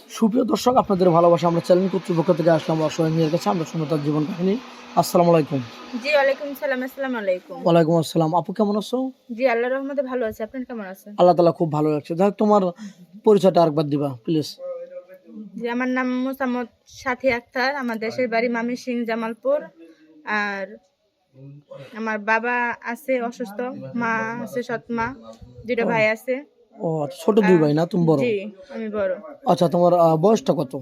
সুপ্রিয় দর্শক, আপনাদের ভালোবাসা আমরা চ্যানেল কর্তৃপক্ষ থেকে আসলাম অসহায় মেয়ের কাছে। আমরা শুনবো তার জীবন কাহিনী। আসসালামু আলাইকুম। জি ওয়ালাইকুম সালাম। আসসালামু আলাইকুম। ওয়ালাইকুম আসসালাম। আপু কেমন আছো? জি আল্লাহর রহমতে ভালো আছে। আপনি কেমন আছেন? আল্লাহ তাআলা খুব ভালো রাখছে। যাই হোক, তোমার পরিচয়টা আরেকবার দিবা প্লিজ। জি আমার নাম মোসাম্মদ সাথী আক্তার। আমার দেশের বাড়ি মামিসিং জামালপুর। আর আমার বাবা আছে অসুস্থ, মা আছে সৎ মা, দুটো ভাই আছে। ও আচ্ছা, ছোট দুই ভাই না, তুমি বড়? জি আমি বড়। আচ্ছা, তোমার বয়সটা কত?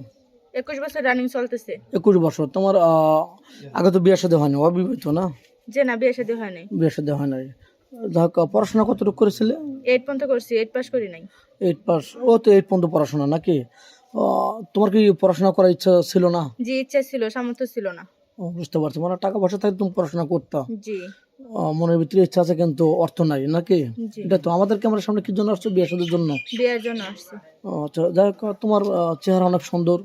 21 বছর রানিং চলতেছে। 21 বছর। তোমার আগে তো বিয়ে শাদী হয়নি, অবিবাহিত না? যে না, বিয়ে শাদী হয় নাই। বিয়ে শাদী হয় নাই। যাই হোক, পড়াশোনা কতটুকু করেছিলে? 8 পর্যন্ত করছি, 8 পাস করি নাই। 8 পাস। ও তো 8 পর্যন্ত পড়াশোনা নাকি? তোমার কি পড়াশোনা করার ইচ্ছা ছিল না? জি ইচ্ছা ছিল, সামর্থ্য ছিল না। বুঝতে পারছি, মানে টাকা পয়সা থাকলে তুমি পড়াশোনা করতা। জি মনের ভিতরে ইচ্ছা আছে কিন্তু অর্থ নাই নাকি? জি এটা তো আমাদের ক্যামেরার সামনে কি জন্য আসছো? বিয়ে শাদীর জন্য? বিয়ের জন্য আসছি। আচ্ছা, যাই হোক, তোমার চেহারা অনেক সুন্দর,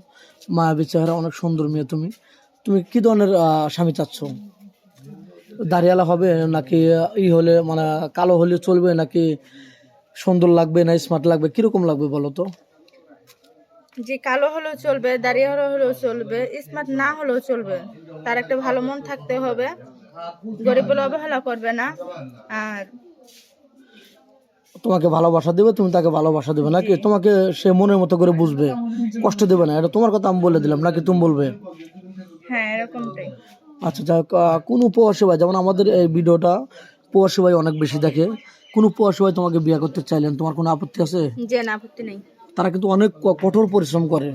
মায়াবী চেহারা, অনেক সুন্দর মেয়ে। তুমি তুমি কি ধরনের স্বামী চাচ্ছ? দাড়িওয়ালা হবে নাকি হলে মানে কালো হলে চলবে, নাকি সুন্দর লাগবে, না স্মার্ট লাগবে, কিরকম লাগবে বলো তো? যে কালো হলেও চলবে, দাঁড়িয়ে হলেও চলবে, স্মার্ট না হলেও চলবে। তার একটা ভালো মন থাকতে হবে, গরিব বলে অবহেলা করবে না। আর তোমাকে ভালোবাসা দেবে, তুমি তাকে ভালোবাসা দেবে নাকি? তোমাকে সে মনের মতো করে বুঝবে, কষ্ট দেবে না। এটা তোমার কথা আমি বলে দিলাম, নাকি তুমি বলবে? হ্যাঁ এরকমটাই। আচ্ছা, যাই হোক, কোন প্রবাসী ভাই, যেমন আমাদের এই ভিডিওটা প্রবাসী ভাই অনেক বেশি দেখে, কোন প্রবাসী ভাই তোমাকে বিয়ে করতে চাইলেন, তোমার কোনো আপত্তি আছে? যে না, আপত্তি নেই। তারা কিন্তু অনেক কঠোর পরিশ্রম করে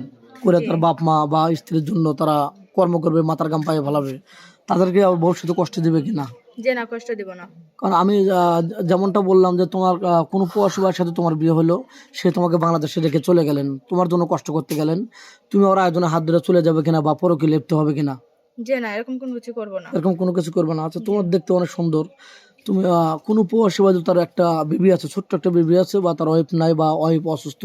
তার বাপ মা বা স্ত্রীর জন্য তারা কর্ম করবে, মাথার ঘাম পায়ে ফেলাবে। তাদেরকে আবার ভবিষ্যতে কষ্ট দিবে কিনা? যে না, কষ্ট দিব না। কারণ আমি যেমনটা বললাম যে তোমার কোনো প্রবাসী ভাইয়ের সাথে তোমার বিয়ে হলো, সে তোমাকে বাংলাদেশে রেখে চলে গেলেন, তোমার জন্য কষ্ট করতে গেলেন, তুমি ওরা একজনের হাত ধরে চলে যাবে কিনা, বা পরকে লিপ্ত হবে কিনা? যে না, এরকম কোনো কিছু করবো না। এরকম কোনো কিছু করবে না। আচ্ছা, তোমার দেখতে অনেক সুন্দর। তুমি কোনো প্রবাসী ভাই তার একটা বেবি আছে, ছোট্ট একটা বেবি আছে, বা তার ওয়াইফ নাই, বা ওয়াইফ অসুস্থ,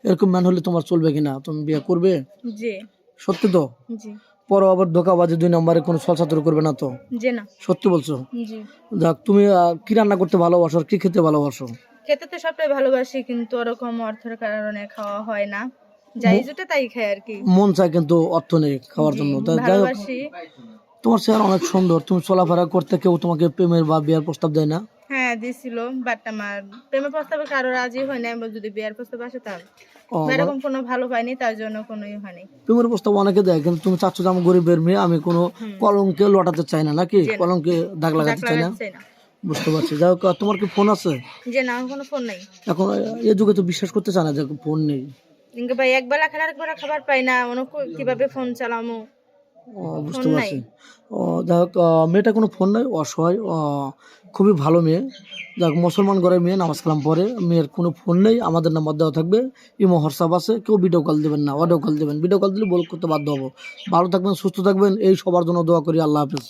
এরকম ম্যান হলে তোমার চলবে কিনা? তুমি বিয়ে করবে? জি সত্যি তো? জি পরে আবার ধোকাবাজি 2 নম্বরে কোনো ছলছাতুরি করবে না তো? যে না। সত্যি বলছো? জি যাক, তুমি কি রান্না করতে ভালোবাসো আর কি খেতে ভালোবাসো? খেতে তো সবটাই ভালোবাসি, কিন্তু ওরকম অর্থের কারণে খাওয়া হয় না। যাই জুটে তাই খাই আর কি। মন চায় কিন্তু অর্থ নেই খাওয়ার জন্য। যাই হোক, ভালোবাসি। তোমার চেহারা অনেক সুন্দর, তুমি চলাফেরা করতে কেউ তোমাকে প্রেমের বা বিয়ার প্রস্তাব দেয় না? হ্যাঁ দিছিল, বাট আমার প্রেমের প্রস্তাবে কারো রাজি হয় না। এবার যদি বিয়ের প্রস্তাব আসে তার এরকম কোনো ভালো পাইনি, তার জন্য কোনোই হয়নি। প্রেমের প্রস্তাব অনেকে দেয়, কিন্তু তুমি চাচ্ছ যে আমি গরিবের মেয়ে, আমি কোনো কলঙ্কে লটাতে চাই না নাকি? কলঙ্কে দাগ লাগাতে চাই না। বুঝতে পারছি। যাই হোক, তোমার কি ফোন আছে? যে না, আমার কোনো ফোন নাই। এখন এই যুগে তো বিশ্বাস করতে চায় না যে ফোন নেই। কিন্তু ভাই একবেলা খেলে আরেকবেলা খাবার পাই না, কিভাবে ফোন চালামো? বুঝতে পারছি। যাই হোক, মেয়েটা কোনো ফোন নাই, অসহায়, খুবই ভালো মেয়ে। যাক, মুসলমান ঘরের মেয়ে, নামাজ কালাম পড়ে। মেয়ের কোনো ফোন নেই, আমাদের নাম্বার দেওয়া থাকবে, ইমো হোয়াটসঅ্যাপ আছে। কেউ ভিডিও কল দেবেন না, অডিও কল দেবেন। ভিডিও কল দিলে বল করতে বাধ্য হবো। ভালো থাকবেন, সুস্থ থাকবেন, এই সবার জন্য দোয়া করি। আল্লাহ হাফেজ।